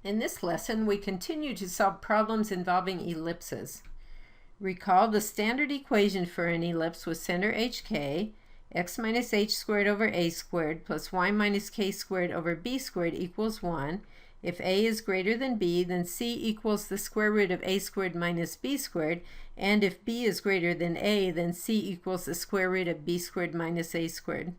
In this lesson, we continue to solve problems involving ellipses. Recall the standard equation for an ellipse with center hk, x minus h squared over a squared plus y minus k squared over b squared equals 1. If a is greater than b, then c equals the square root of a squared minus b squared, and if b is greater than a, then c equals the square root of b squared minus a squared.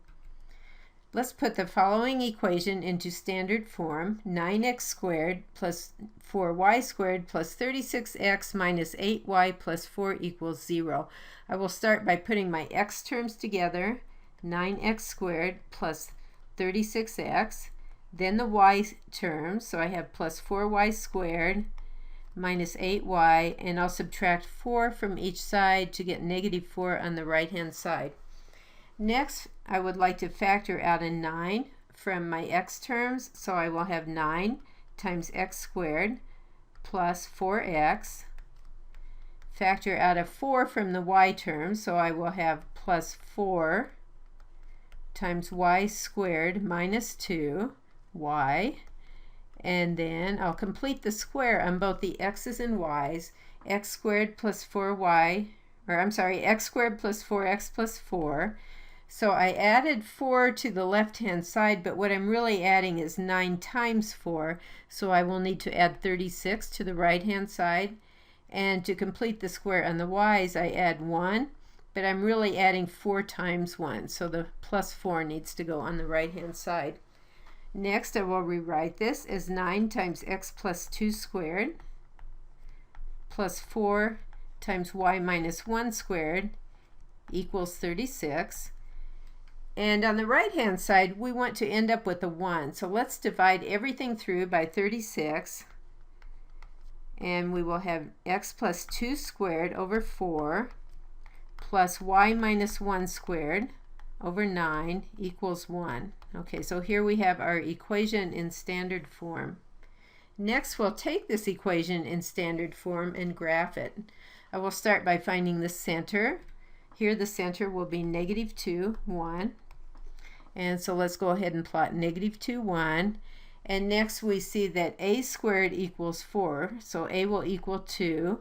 Let's put the following equation into standard form. 9x squared plus 4y squared plus 36x minus 8y plus 4 equals 0. I will start by putting my x terms together. 9x squared plus 36x. Then the y terms, so I have plus 4y squared minus 8y, and I'll subtract 4 from each side to get negative 4 on the right-hand side. Next, I would like to factor out a 9 from my x terms, so I will have 9 times x squared plus 4x. Factor out a 4 from the y terms, so I will have plus 4 times y squared minus 2y. And then I'll complete the square on both the x's and y's. X squared plus 4y, or I'm sorry, x squared plus 4x plus 4. So I added 4 to the left-hand side, but what I'm really adding is 9 times 4. So I will need to add 36 to the right-hand side. And to complete the square on the y's, I add 1, but I'm really adding 4 times 1. So the plus 4 needs to go on the right-hand side. Next, I will rewrite this as 9 times x plus 2 squared plus 4 times y minus 1 squared equals 36. And on the right-hand side, we want to end up with a 1. So let's divide everything through by 36. And we will have x plus 2 squared over 4 plus y minus 1 squared over 9 equals 1. Okay, so here we have our equation in standard form. Next, we'll take this equation in standard form and graph it. I will start by finding the center. Here the center will be negative 2, 1. And so let's go ahead and plot negative 2, 1. And next we see that a squared equals 4, so a will equal 2.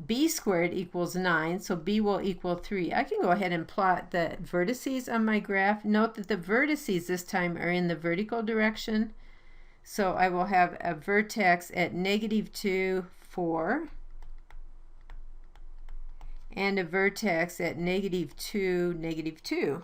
B squared equals 9, so b will equal 3. I can go ahead and plot the vertices on my graph. Note that the vertices this time are in the vertical direction. So I will have a vertex at negative 2, 4. And a vertex at negative 2, negative 2.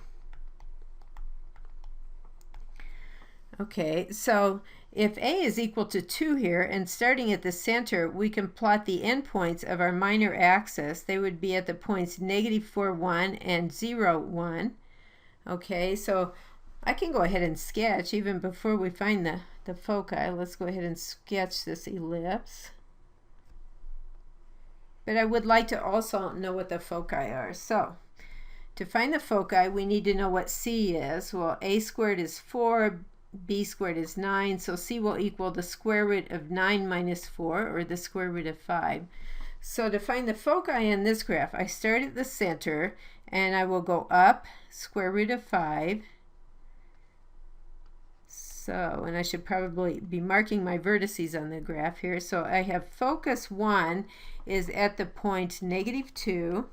Okay, so if a is equal to 2 here, and starting at the center, we can plot the endpoints of our minor axis. They would be at the points negative 4, 1 and 0, 1. Okay, so I can go ahead and sketch even before we find the foci. Let's go ahead and sketch this ellipse. But I would like to also know what the foci are. So to find the foci, we need to know what c is. Well, a squared is 4, b squared is 9, so c will equal the square root of 9 minus 4, or the square root of 5. So to find the foci in this graph, I start at the center, and I will go up square root of 5. So, and I should probably be marking my vertices on the graph here. So I have focus 1 is at the point negative 2,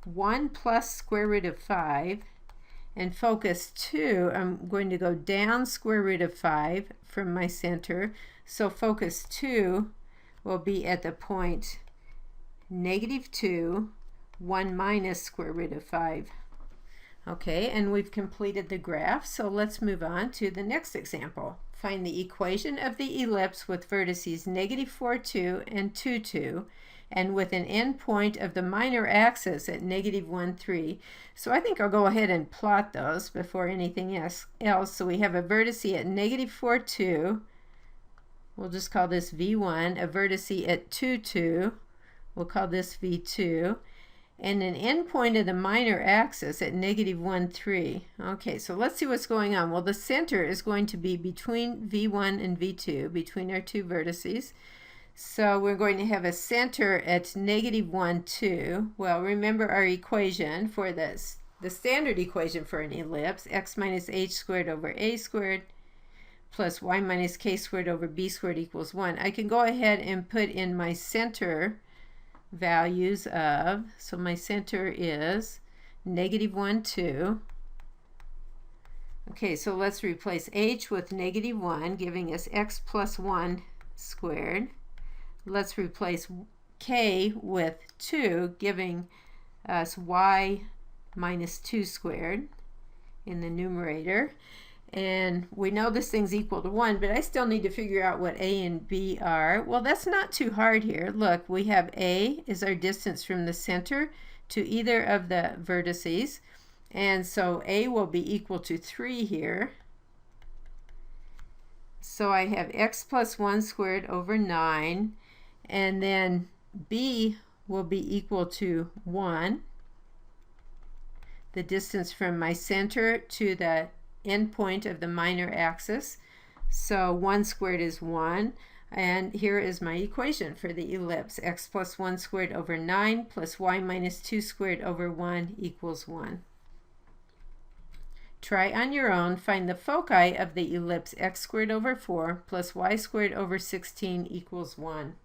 1 plus square root of 5, and focus 2, I'm going to go down square root of 5 from my center. So focus 2 will be at the point negative 2, 1 minus square root of 5. Okay, and we've completed the graph, so let's move on to the next example. Find the equation of the ellipse with vertices negative 4, 2 and 2, 2, and with an endpoint of the minor axis at negative 1, 3. So I think I'll go ahead and plot those before anything else. So we have a vertice at negative 4, 2. We'll just call this V1. A vertice at 2, 2. We'll call this V2. And an endpoint of the minor axis at negative 1, 3. Okay, so let's see what's going on. Well, the center is going to be between V1 and V2, between our two vertices. So we're going to have a center at negative 1, 2. Well, remember our equation for this, the standard equation for an ellipse, x minus h squared over a squared plus y minus k squared over b squared equals 1. I can go ahead and put in my center values of, so my center is -1, 2. Okay, so let's replace h with -1, giving us x plus 1 squared. Let's replace k with 2, giving us y minus 2 squared in the numerator. And we know this thing's equal to 1, but I still need to figure out what a and b are. Well, that's not too hard here. Look, we have a is our distance from the center to either of the vertices. And so a will be equal to 3 here. So I have x plus 1 squared over 9. And then b will be equal to 1. The distance from my center to the endpoint of the minor axis. So 1 squared is 1. And here is my equation for the ellipse. X plus 1 squared over 9 plus y minus 2 squared over 1 equals 1. Try on your own. Find the foci of the ellipse x squared over 4 plus y squared over 16 equals 1.